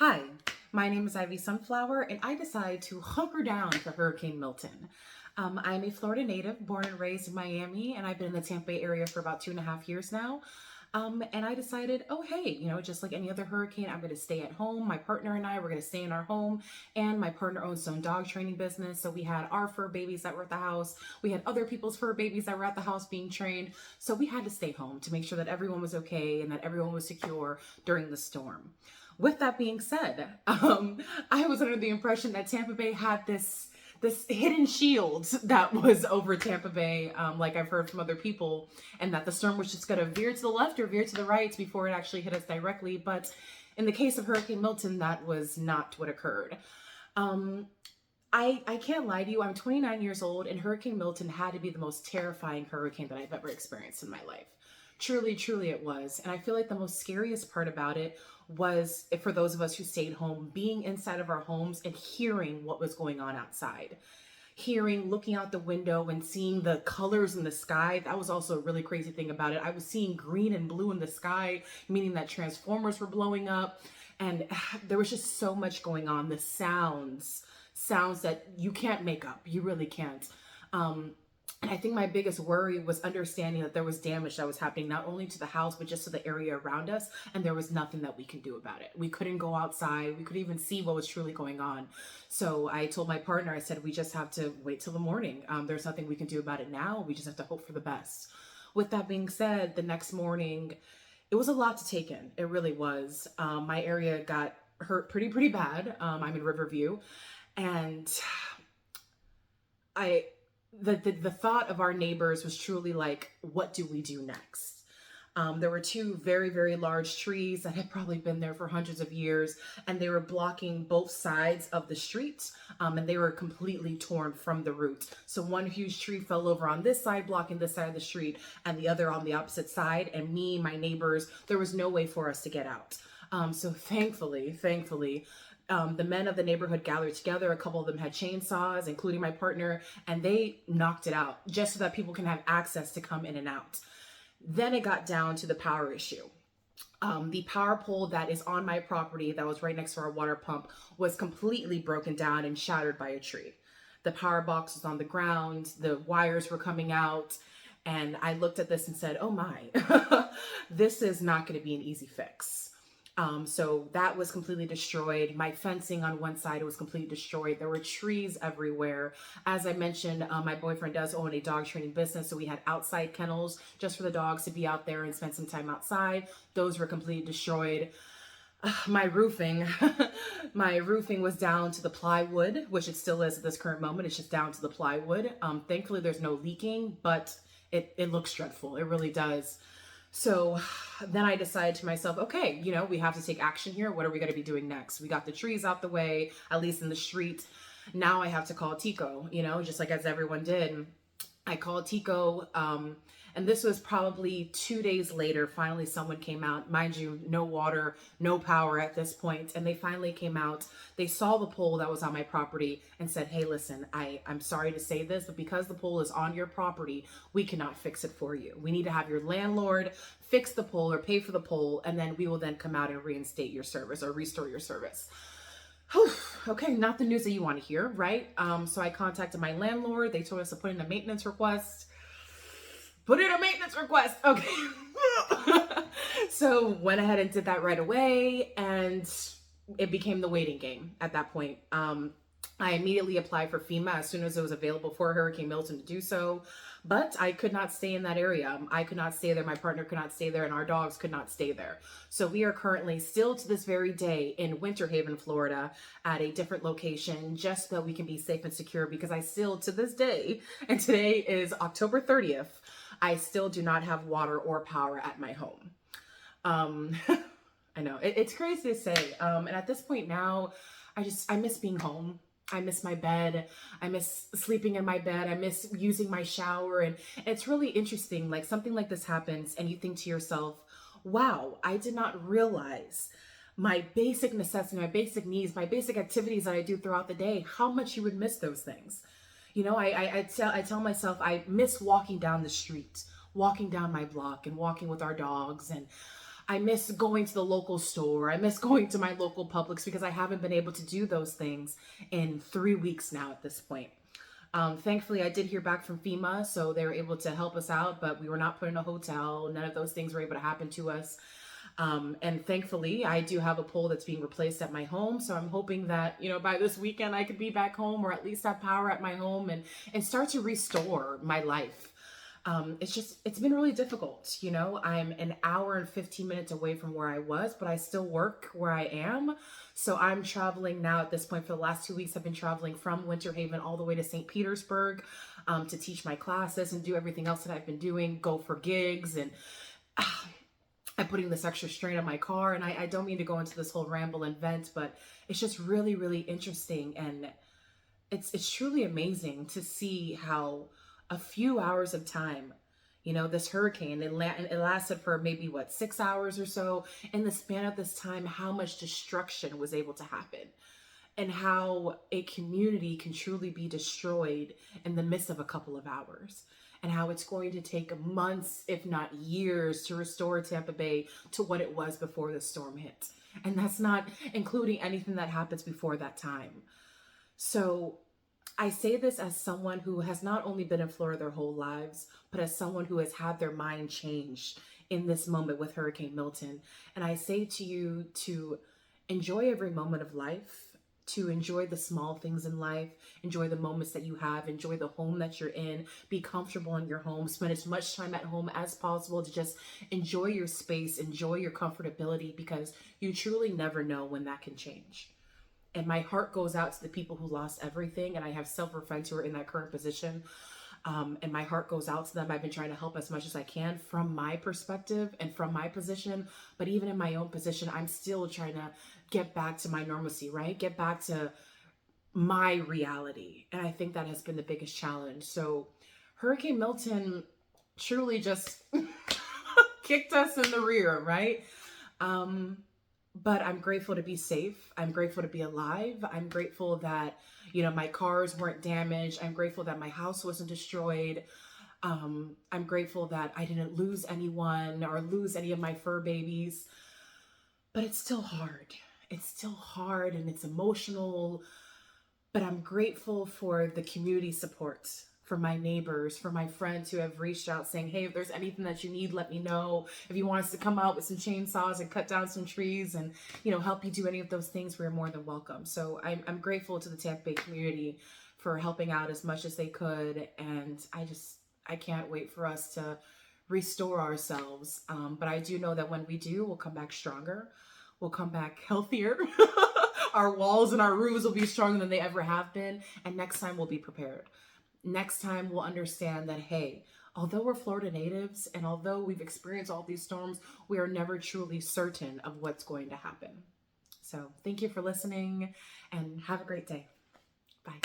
Hi, my name is Ivy Sunflower, and I decided to hunker down for Hurricane Milton. I'm a Florida native, born and raised in Miami, and I've been in the Tampa Bay area for about 2.5 years now. And I decided, oh, hey, just like any other hurricane, I'm going to stay at home. My partner and I were going to stay in our home, and my partner owns his own dog training business. So we had our fur babies that were at the house. We had other people's fur babies that were at the house being trained. So we had to stay home to make sure that everyone was okay and that everyone was secure during the storm. With that being said, I was under the impression that Tampa Bay had this hidden shield that was over Tampa Bay, like I've heard from other people, and that the storm was just going to veer to the left or veer to the right before it actually hit us directly. But in the case of Hurricane Milton, that was not what occurred. I can't lie to you, I'm 29 years old, and Hurricane Milton had to be the most terrifying hurricane that I've ever experienced in my life. Truly, truly it was. And I feel like the most scariest part about it was, for those of us who stayed home, being inside of our homes and hearing what was going on outside. Looking out the window and seeing the colors in the sky. That was also a really crazy thing about it. I was seeing green and blue in the sky, meaning that transformers were blowing up. And there was just so much going on. The sounds that you can't make up. You really can't. And I think my biggest worry was understanding that there was damage that was happening, not only to the house, but just to the area around us. And there was nothing that we could do about it. We couldn't go outside. We couldn't even see what was truly going on. So I told my partner, I said, we just have to wait till the morning. There's nothing we can do about it now. We just have to hope for the best. With that being said, the next morning, it was a lot to take in. It really was. My area got hurt pretty bad. I'm in Riverview. And the thought of our neighbors was truly like, what do we do next? There were two very, very large trees that had probably been there for hundreds of years, and they were blocking both sides of the street, and they were completely torn from the root. So one huge tree fell over on this side, blocking this side of the street, and the other on the opposite side. And me, my neighbors, there was no way for us to get out. So thankfully, the men of the neighborhood gathered together. A couple of them had chainsaws, including my partner, and they knocked it out just so that people can have access to come in and out. Then it got down to the power issue. The power pole that is on my property that was right next to our water pump was completely broken down and shattered by a tree. The power box was on the ground. The wires were coming out. And I looked at this and said, oh my, this is not going to be an easy fix. So that was completely destroyed. My fencing on one side was completely destroyed. There were trees everywhere. As I mentioned, my boyfriend does own a dog training business, so we had outside kennels just for the dogs to be out there and spend some time outside. Those were completely destroyed. My roofing, my roofing was down to the plywood, which it still is at this current moment. It's just down to the plywood. Thankfully, there's no leaking, but it looks dreadful. It really does. So then I decided to myself, okay, we have to take action here. What are we going to be doing next? We got the trees out the way, at least in the street. Now I have to call Tico, just like as everyone did. I called Tico, and this was probably 2 days later. Finally, someone came out. Mind you, no water, no power at this point. And they finally came out. They saw the pole that was on my property and said, hey, listen, I'm sorry to say this, but because the pole is on your property, we cannot fix it for you. We need to have your landlord fix the pole or pay for the pole, and then we will then come out and reinstate your service or restore your service. Okay, not the news that you want to hear, right? So I contacted my landlord. They told us to put in a maintenance request. Okay. So went ahead and did that right away, and it became the waiting game at that point. I immediately applied for FEMA as soon as it was available for Hurricane Milton to do so, but I could not stay in that area. I could not stay there. My partner could not stay there, and our dogs could not stay there. So we are currently still to this very day in Winter Haven, Florida, at a different location, just so that we can be safe and secure, because I still, to this day, and today is October 30th, I still do not have water or power at my home. I know it's crazy to say. And at this point now, I miss being home. I miss my bed. I miss sleeping in my bed. I miss using my shower. And it's really interesting. Like something like this happens and you think to yourself, wow, I did not realize my basic necessities, my basic needs, my basic activities that I do throughout the day, how much you would miss those things. I tell myself I miss walking down the street, walking down my block and walking with our dogs. And I miss going to the local store. I miss going to my local Publix because I haven't been able to do those things in 3 weeks now at this point. Thankfully, I did hear back from FEMA, so they were able to help us out, but we were not put in a hotel. None of those things were able to happen to us. And thankfully, I do have a pole that's being replaced at my home. So I'm hoping that, by this weekend, I could be back home or at least have power at my home and start to restore my life. It's been really difficult. I'm an hour and 15 minutes away from where I was, but I still work where I am. So I'm traveling now at this point. For the last 2 weeks, I've been traveling from Winter Haven all the way to St. Petersburg, to teach my classes and do everything else that I've been doing, go for gigs. And I'm putting this extra strain on my car. And I don't mean to go into this whole ramble and vent, but it's just really, really interesting. And it's truly amazing to see how a few hours of time, this hurricane, it lasted for maybe 6 hours or so. In the span of this time, how much destruction was able to happen, and how a community can truly be destroyed in the midst of a couple of hours, and how it's going to take months, if not years, to restore Tampa Bay to what it was before the storm hit. And that's not including anything that happens before that time. So I say this as someone who has not only been in Florida their whole lives, but as someone who has had their mind changed in this moment with Hurricane Milton. And I say to you to enjoy every moment of life, to enjoy the small things in life, enjoy the moments that you have, enjoy the home that you're in, be comfortable in your home, spend as much time at home as possible to just enjoy your space, enjoy your comfortability, because you truly never know when that can change. And my heart goes out to the people who lost everything. And I have several friends who are in that current position. And my heart goes out to them. I've been trying to help as much as I can from my perspective and from my position. But even in my own position, I'm still trying to get back to my normalcy, right? Get back to my reality. And I think that has been the biggest challenge. So Hurricane Milton truly just kicked us in the rear, right? But I'm grateful to be safe. I'm grateful to be alive. I'm grateful that, my cars weren't damaged. I'm grateful that my house wasn't destroyed. I'm grateful that I didn't lose anyone or lose any of my fur babies. But it's still hard. It's still hard and it's emotional. But I'm grateful for the community support, for my neighbors, for my friends who have reached out saying, hey, if there's anything that you need, let me know. If you want us to come out with some chainsaws and cut down some trees and, help you do any of those things, we're more than welcome. So I'm grateful to the Tampa Bay community for helping out as much as they could. And I can't wait for us to restore ourselves. But I do know that when we do, we'll come back stronger. We'll come back healthier. Our walls and our roofs will be stronger than they ever have been. And next time we'll be prepared. Next time we'll understand that, hey, although we're Florida natives and although we've experienced all these storms, we are never truly certain of what's going to happen. So thank you for listening and have a great day. Bye.